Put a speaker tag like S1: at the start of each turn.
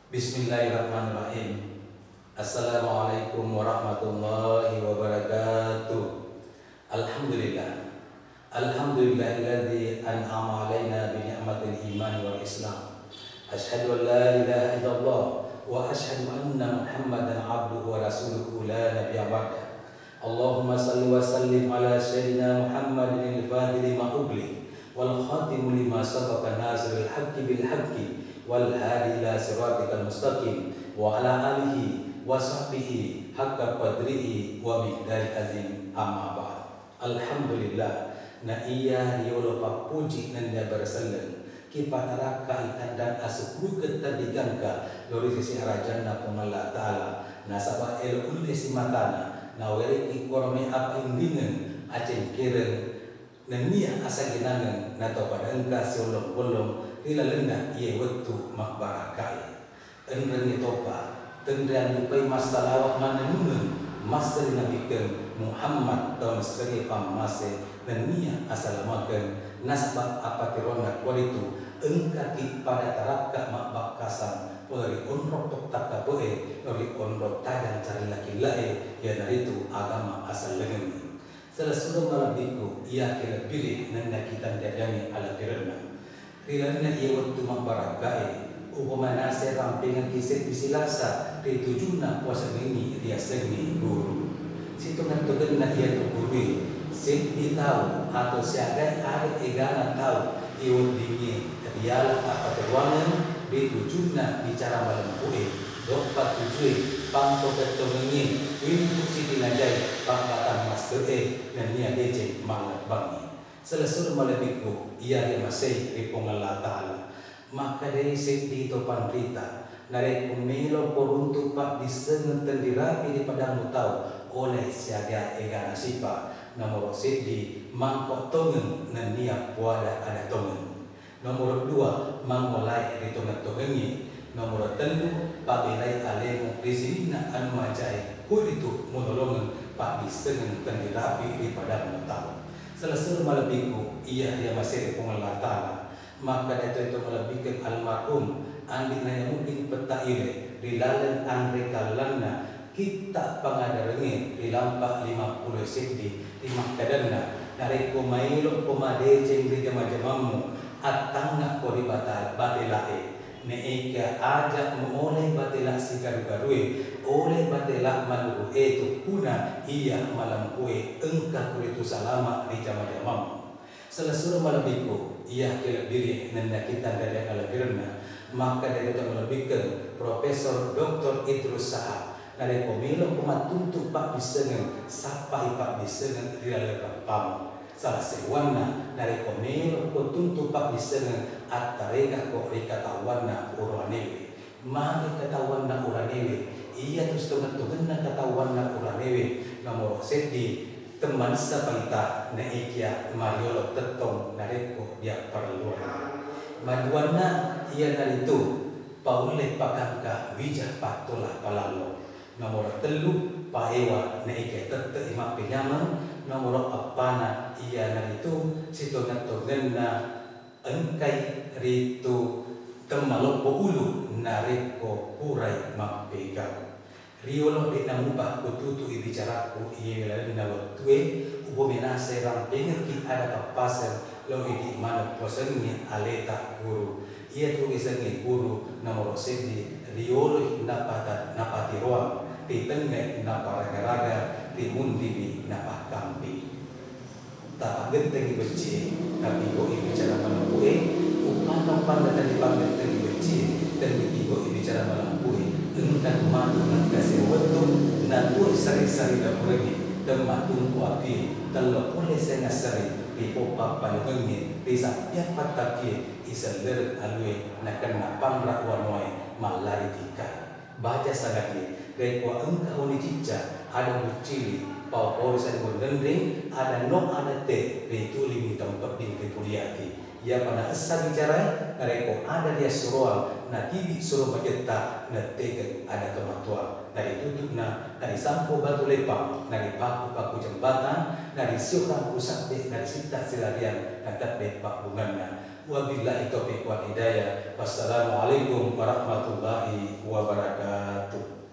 S1: Bismillahirrahmanirrahim. Assalamualaikum warahmatullahi wabarakatuh. Alhamdulillah. Alhamdulillahilladzi an'ama alaina bi ni'matil iman wal islam. Asyhadu an la ilaha illallah wa asyhadu anna Muhammadan abduhu wa rasuluhu la nabiyya ba'da. Allahumma salli wa sallim ala sayyidina Muhammadin al-fatih lima ughliq wal khatim lima sabaqa nasiril haqqi bil haqqi wal hadi ila siratikal mustaqim wa ala alihi wa sahbihi haqqa qadrihi wa miqdari azim amma ba'd. Alhamdulillah na iya riolo papuji nanda berseleng kipanara kaitan dan asuk ketadikan ka lori sisi arajanna pemala ta'ala nasaba el ulle simatana na weri ikorome apa indingen aceng kireng nenia asaginangan nato pada engka siolong bolong ilalena ia waktu makbarakai enreni topa tendrian lupai masalah manenungan master nabikan Muhammad tahun seri pamase nenia asalamakan nasbah apa tirona kualitu engka pada tarakka makbakasan oleh onrok tok takapoe oleh onrok tadang cari laki lae ya dari itu agama asal lengan selesai malabiku ia kira pilih nanda kita dadani ala pirana rilana ia waktu makbarakai upamana saya rampingan kisah bisilasa di tujuna puasa ini dia seni guru situ nantukan na ia tukuri sing tahu atau siagai ada egana tahu iwat dini dialah apa terwangan di tujuna bicara malam kue dopat tujui pangko ketongengi untuk siti najai pangkatan master dan nia dece malam bangi selesai malabiku ia yang masih di pengalat ta'ala maka dari senti topan berita nare pemilo poruntu pak disengen tendirapi di padang tahu oleh siaga ega nasipa nomor sedi mangkok tongen dan nia puada ada tongen nomor 2 mangolai di tongen tongengi nomor 3 pak bilai alemu rizina anu majai itu monolongan pak disengen tendirapi di padang tahu selesai malabiku ia yang masih di pengalat ta'ala maka itu melebihkan almarhum andi nanya mungkin peta ile rilalan andre kalana kita pangadarengi rilampak 50 sidi di makadana dari komailo komade ceng di jama-jamamu atangna ko di batal batelae neika ajak oleh batela sigaru-garue oleh batela malu itu kuna iya malam kue engka kuritu salama di jama-jamamu selesai malabiku ia kira diri nanda kita dari kalabirna maka dari itu melebihkan Profesor Dr. Idrus Sahab dari pemilu kumat tuntuk pak disengen sampai pak disengen rilalah pam salah sewana dari pemilu tuntuk pak disengen atarega kok rikatawana uranewe mari katawana uranewe ia terus teman-teman katawana uranewe nomor sedi teman sepaita naikia mariolo tetong nareko dia perlu maduana ia dari itu paule pakangka wijah patola palalo nomor 3 paewa naike tete imak penyaman nomor apana ia dari itu sitongan togena engkai ritu temalopo ulu nareko purai mapega riolo di namubah kututu ibicaraku iya lalina waktue ubomena serang pengerti ada kapasel lo di mana posengi aleta guru ia tulisannya guru nomor sedi riolo napati roam di tengah naparaga di mundi napah kampi tak genteng benci tapi kok ibicara malam kue upana panda dari panggil tengah benci dan kok ibicara malam kue engkan matu nan kasih waktu nan tuh sering-sering dapurnya dan matu kuapi kalau boleh saya ngasari di popa panuhengnya di sapiat pataki isender alwe nakan napang rakwanwai malari tikai baca sangatnya rekwa engkau ni cica ada bucili pau saya berdendeng ada no ada te itu limi tempat di kepuliati ya pada asa bicara mereka ada dia suruh tibi suruh majeta tega ada kematuan dari tutup dari sampo batu lepang dari paku jembatan dari siokang rusak dari sita silarian tak depak bunganya wabillahi taufiq wal hidayah wassalamualaikum warahmatullahi wabarakatuh.